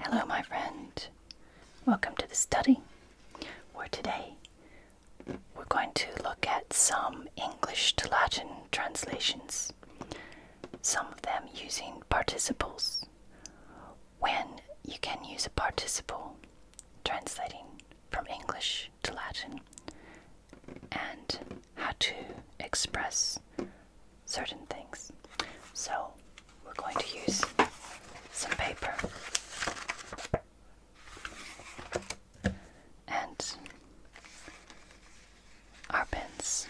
Hello, my friend. Welcome to the study, where today we're going to look at some English to Latin translations, some of them using participles, when you can use a participle translating from English to Latin, and how to express certain things. So we're going to use some paper and our pens.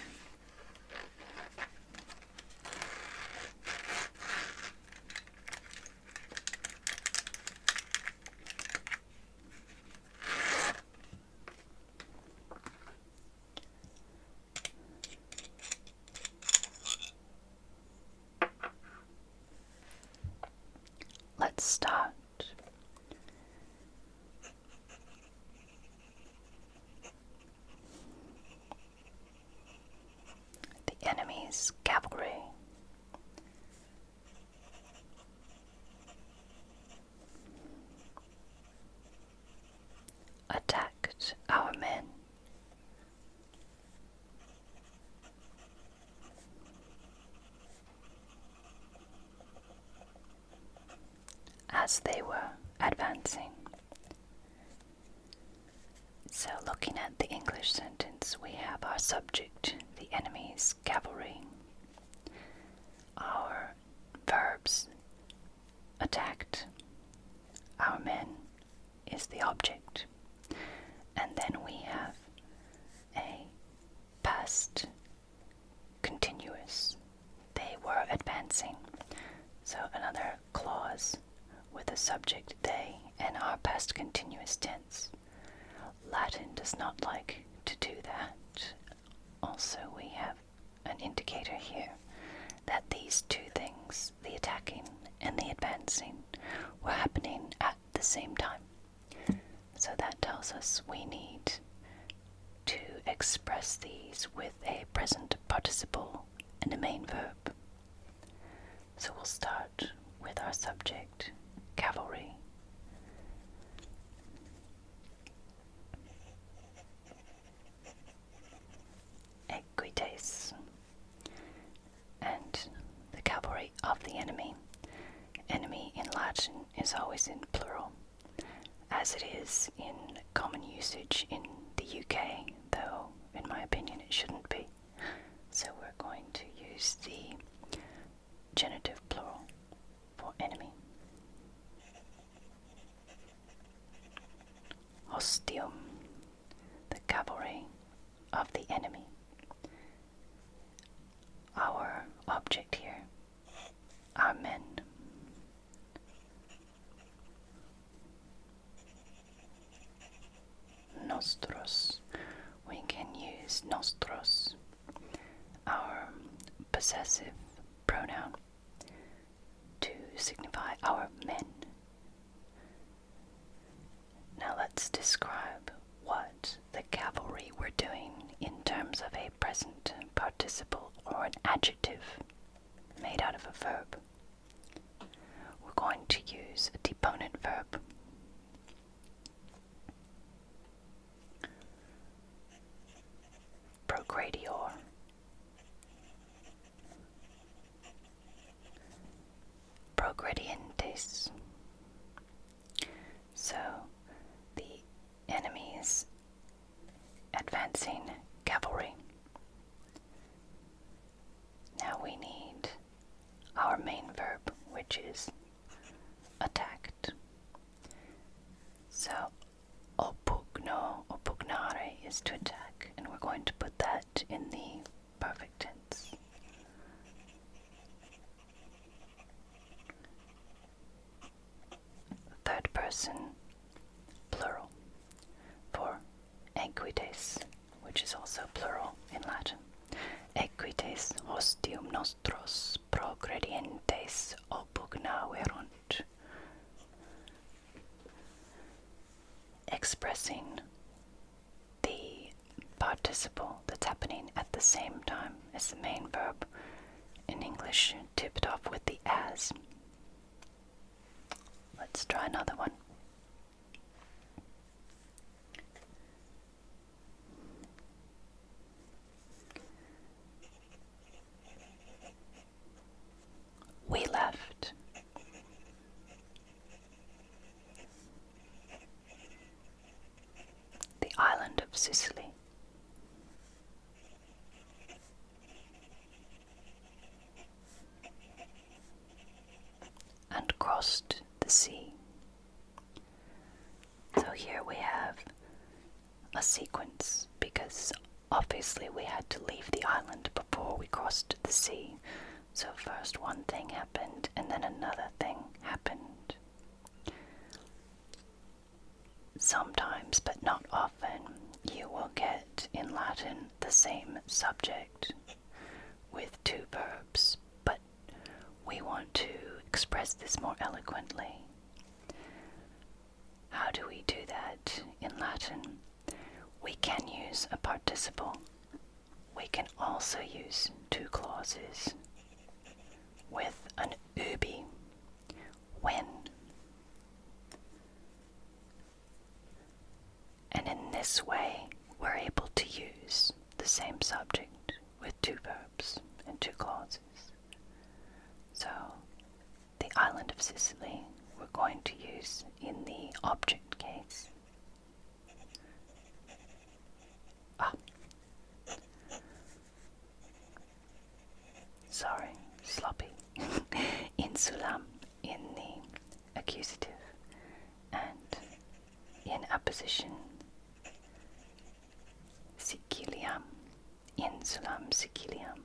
Let's start. The enemy's cavalry attacked our men. As they were advancing. So looking at the English sentence, we have our subject, the enemy's cavalry. Our verbs, attacked, our men, is the object. And then we have a past continuous. They were advancing. So another clause with a subject they and our past continuous tense. Latin does not like to do that. Also, we have an indicator here that these two things, the attacking and the advancing, were happening at the same time. So that tells us we need to express these with a present participle and a main verb. So we'll start with our subject, cavalry. Equites. And the cavalry of the enemy. Enemy in Latin is always in plural, as it is in common usage in the UK, though in my opinion it shouldn't be. So we're going to use the genitive plural for enemy. Hostium, the cavalry of the enemy. Our object here, our men. Nostros, we can use nostros, our possessive pronoun, to signify our men. Now let's describe what the cavalry were doing in terms of a present participle or an adjective made out of a verb. We're going to use a deponent verb. Progredior. Progredientes. So the enemy's advancing cavalry. Now we need our main verb, which is attacked. So opugno, opugnare is to attack, and we're going to put that in the perfect tense. Third person plural for equites, which is also plural in Latin. Equites hostium nostros progredientes opugnaverunt. Expressing the participle that's happening at the same time as the main verb, in English tipped off with the as. Let's try another one. Sicily. And crossed the sea. So here we have a sequence, because obviously we had to leave the island before we crossed the sea. So first one thing happened, and then another thing happened. Sometimes, but not often, you will get in Latin the same subject with two verbs, but we want to express this more eloquently. How do we do that in Latin? We can use a participle. We can also use two clauses with an ubi, when. And in this way, we're able to use the same subject with two verbs and two clauses. So, the island of Sicily, we're going to use in the object case. Sorry, sloppy. Insulam in the accusative, and in apposition, Siciliam, insulam Siciliam.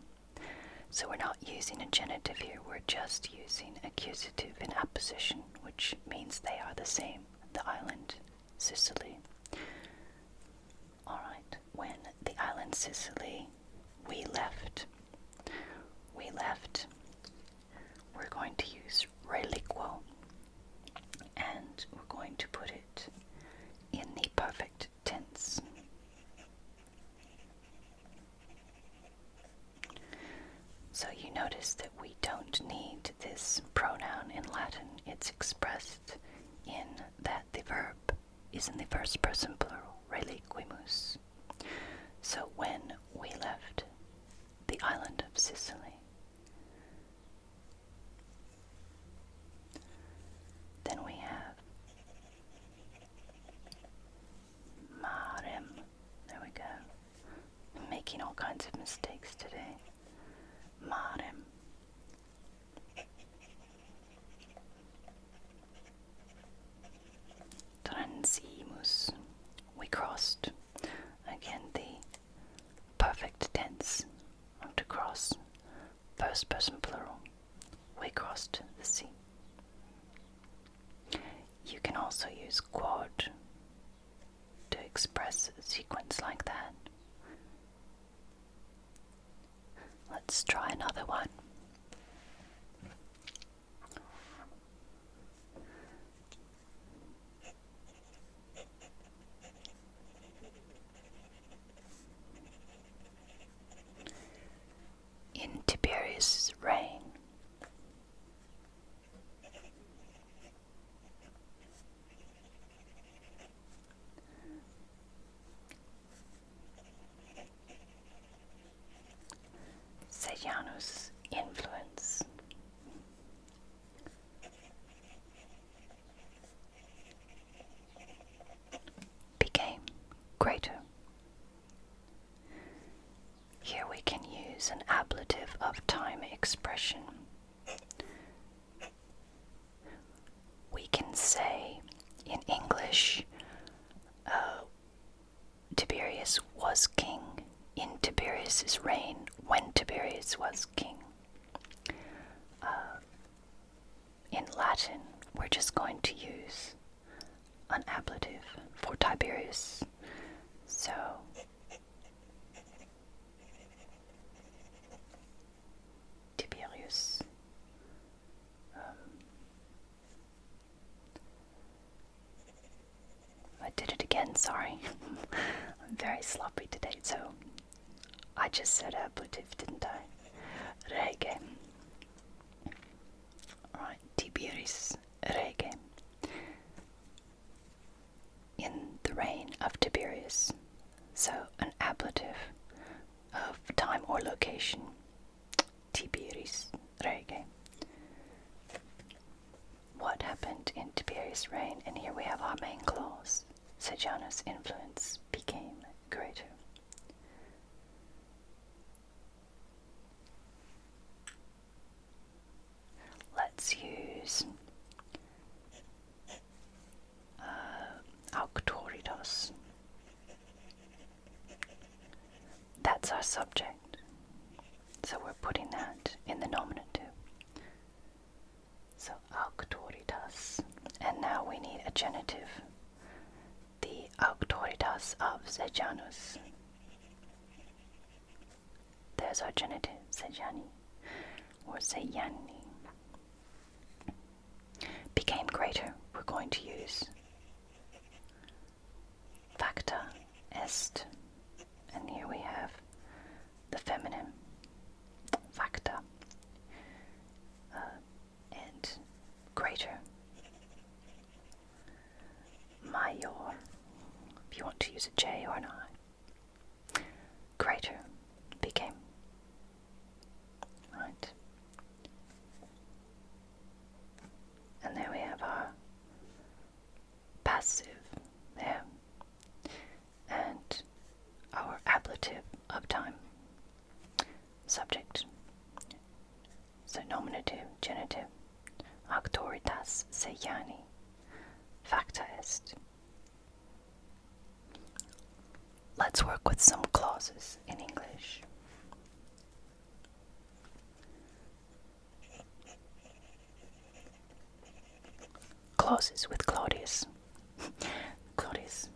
So we're not using a genitive here, we're just using accusative in apposition, which means they are the same, the island, Sicily. Alright, when the island Sicily, we left, we're going to use reliquo, and we're going to put it in the perfect tense. So you notice that we don't need this pronoun in Latin. It's expressed in that the verb is in the first person plural, reliquimus. So when we left the island of Sicily. Then we have marem. There we go. I'm making all kinds of mistakes today. Marem. Transimus. We crossed. Again, the perfect tense of to cross. First person plural. We crossed the sea. You can also use quod to express a sequence like that. Let's try another one. In Tiberius' reign, Sejanus' influence became greater. Here we can use an ablative of time expression. We can say in English, Tiberius was king in Tiberius's reign when Tiberius was king. In Latin, we're just going to use an ablative for Tiberius. So, Tiberius. I did it again, sorry. I'm very sloppy today, so I just said ablative, didn't I? Rege. Alright, Tiberius Rege. In the reign of Tiberius. So an ablative of time or location. Tiberius Rege. What happened in Tiberius' reign? And here we have our main clause. Sejanus' influence became greater. auctoritas. And now we need a genitive. The auctoritas of Sejanus. There's our genitive, Sejani, or Sejani. Became greater, we're going to use facta est. And here we have the feminine, facta, and greater, major, if you want to use a J or an I. Greater, became, right? And there we have our passive there, and our ablative of time, subject, so nominative, genitive, auctoritas Sejani, facta est. Let's work with some clauses in English. Clauses with Claudius. Claudius.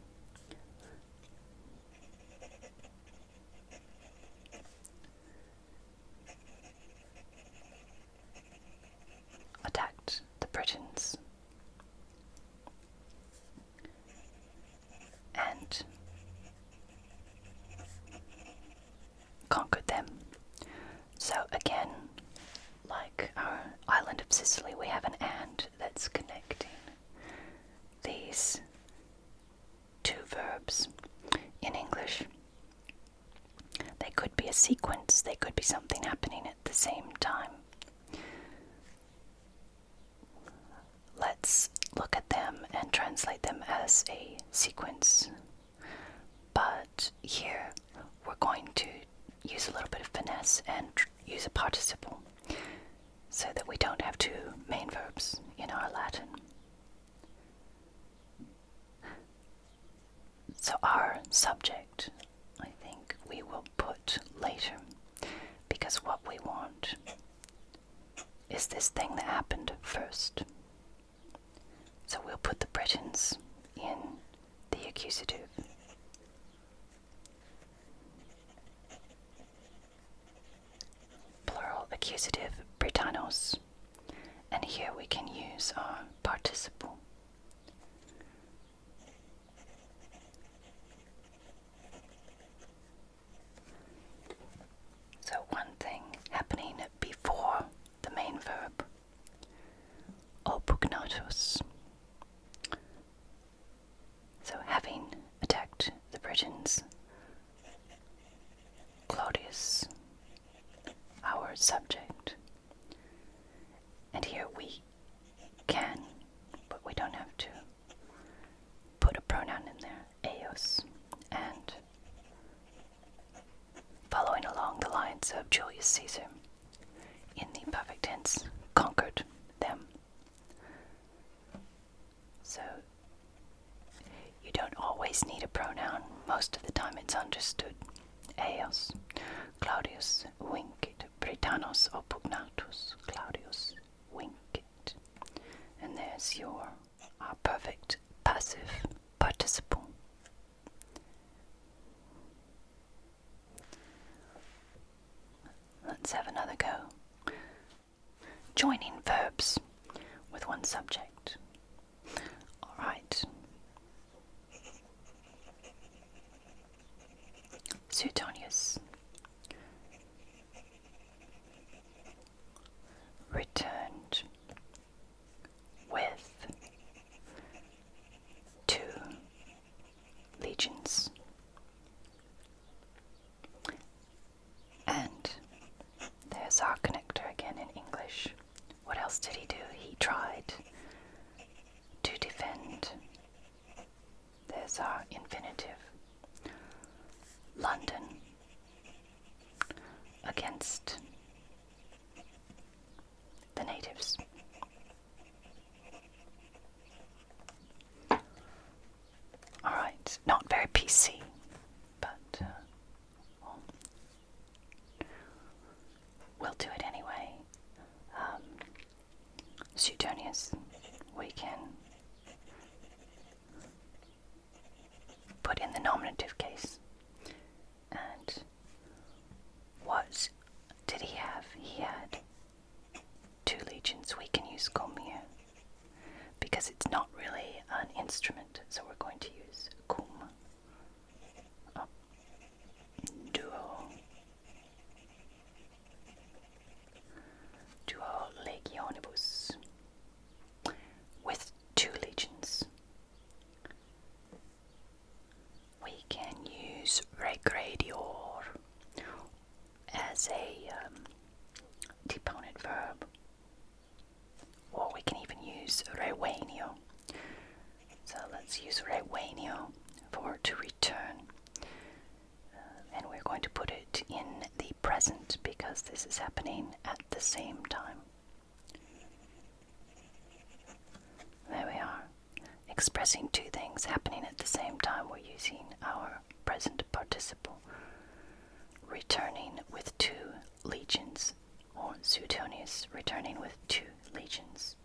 Attacked the Britons and conquered them. So again, like our island of Sicily, we have an and that's connecting these two verbs. In English, they could be a sequence, they could be something happening at the same time. Let's look at them and translate them as a sequence. But here we're going to use a little bit of finesse and use a participle so that we don't have two main verbs in our Latin. So our subject, I think we will put later, because what we want is this thing that happened first. So we'll put the Britons in the accusative. Plural accusative Britannos. And here we can use our participle. So one thing happening before the main verb, opugnatus. So having attacked the Britons, Claudius, our subject. And here we can, but we don't have to, put a pronoun in there, eos, and following along the lines of Julius Caesar, in the perfect tense, conquered them. So you don't always need a pronoun. Most of the time it's understood. Eos, Claudius vincit, Britannos opugnatus, Claudius vincit. And there's our perfect passive participle. Let's have another go. Joining verbs with one subject. Alright. Suetonius. Returned with 2 legions. And there's our connector again in English. What else did he do? He tried to defend. There's our infinitive. London against the natives. Alright, not very PC, but we'll do it anyway. Suetonius we can put in the nominative case. And what did he have? He had 2 legions. We can use cum here because it's not really an instrument, so we're going to use cum. Duo legionibus, with 2 legions. We can use regredior as a deponent verb, or we can even use revenio. So let's use revenio for to return, and we're going to put it in the present because this is happening at the same time. There we are. Expressing 2 things happening at the same time, we're using our present participle. Returning with 2 legions, or Suetonius returning with 2 legions.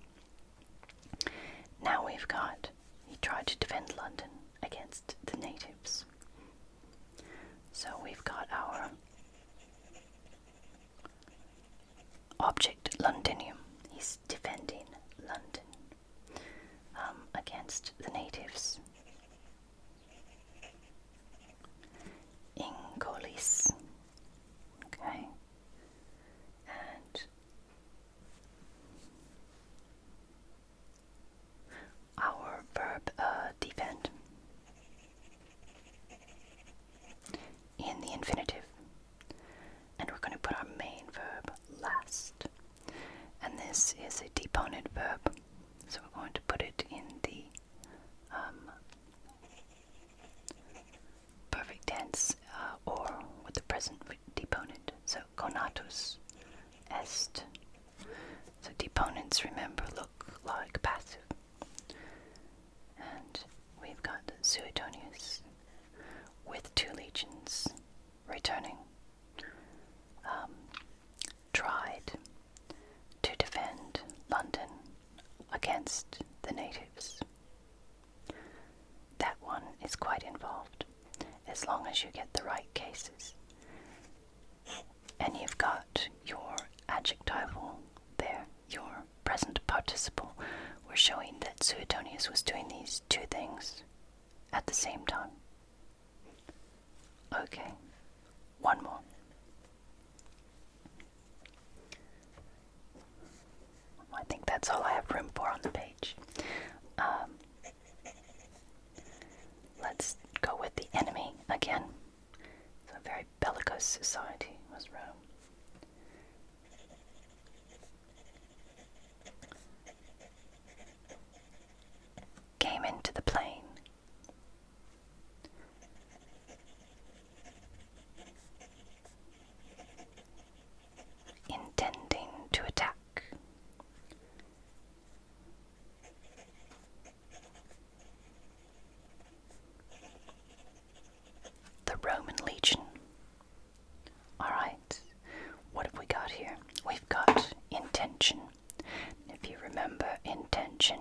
Now we've got, he tried to defend London against the natives. So we've got our object Londinium. He's defending London against the natives. Incolis. Okay. And our verb defend in the infinitive. And we're going to put our main verb last. And this is a deponent verb, so we're going to put it in the perfect tense or with the present deponent. So conatus est. So deponents, remember, look like passive. And we've got Suetonius with 2 legions returning. Tried to defend London against the natives. That one is quite involved, as long as you get the right cases. And you've got your adjectival there, your present participle. We're showing that Suetonius was doing these 2 things at the same time. Okay, one more. I think that's all I have room for on the page. Let's go with the enemy again. It's a very bellicose society was Rome. Came into the plain. Intending to attack. The Roman legion. Alright, what have we got here? We've got intention. If you remember, intention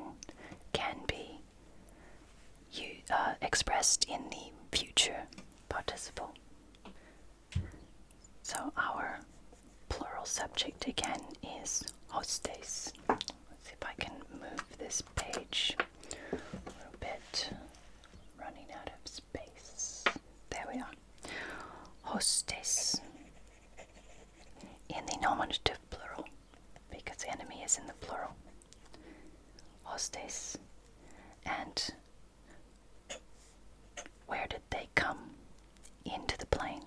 can be expressed in the future participle. So our plural subject again is hostes. Let's see if I can move this page a little bit. Running out of space. There we are. Hostes in the nominative plural, because enemy is in the plural. Hostes. And where did they come? Into the plain.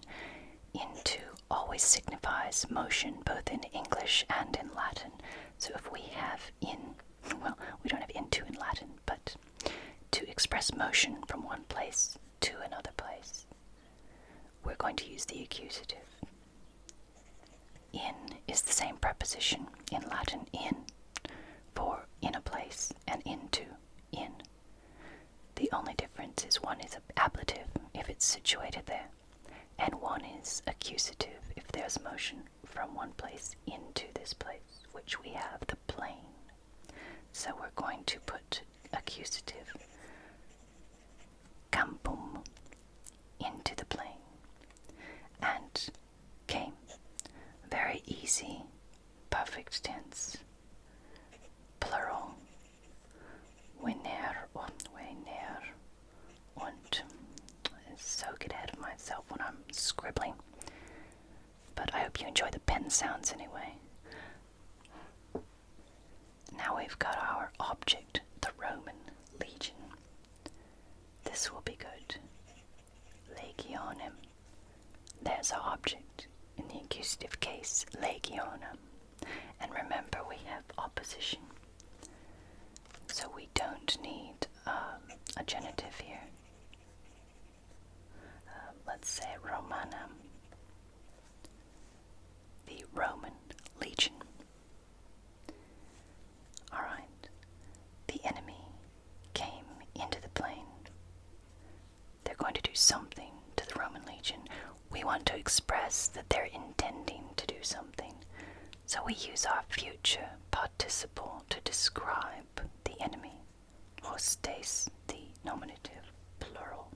Into always signifies motion, both in English and in Latin. So if we have in, well, we don't have into in Latin, but to express motion from one place to another place, we're going to use the accusative. In is the same preposition in Latin, in, for in a place, and into, in. The only difference is one is ablative if it's situated there, and one is accusative if there's motion from one place into this place, which we have the plain. So we're going to put accusative campum into the plane. And came. Very easy. Perfect tense. Plural. Winner und. So get ahead of myself when I'm scribbling. But I hope you enjoy the pen sounds anyway. Now we've got our object, the Roman legion. This will be good. Legionem. There's our object. In the accusative case, legionum. And remember, we have opposition. So we don't need a genitive here. Let's say Romanum. The Roman legion. Alright. The enemy came into the plain. They're going to do something to the Roman legion. We want to express that they're intending to do something. So we use our future participle to describe the enemy. Hostes, the nominative, plural.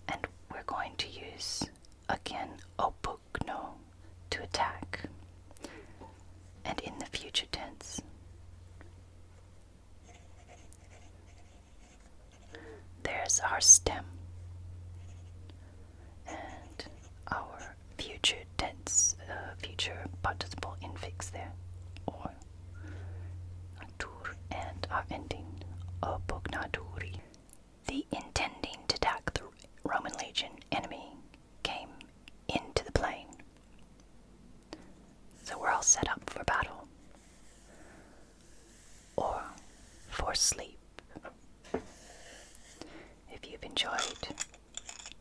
And we're going to use, again, opugno, to attack. And in the future tense. There's our stem. And our future tense, future participle infix there. Or tur, and our ending, opugnaturi. The intending to attack the Roman legion enemy came into the plain. So we're all set up for battle. Or for sleep. If you've enjoyed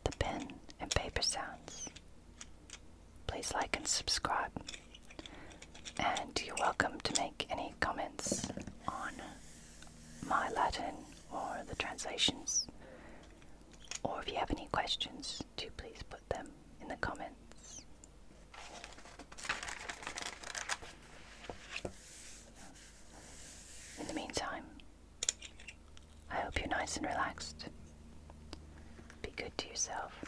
the pen and paper sounds, please like and subscribe. And you're welcome to make any comments on my Latin or the translations. Or if you have any questions, do please put them in the comments. In the meantime, I hope you're nice and relaxed. Be good to yourself.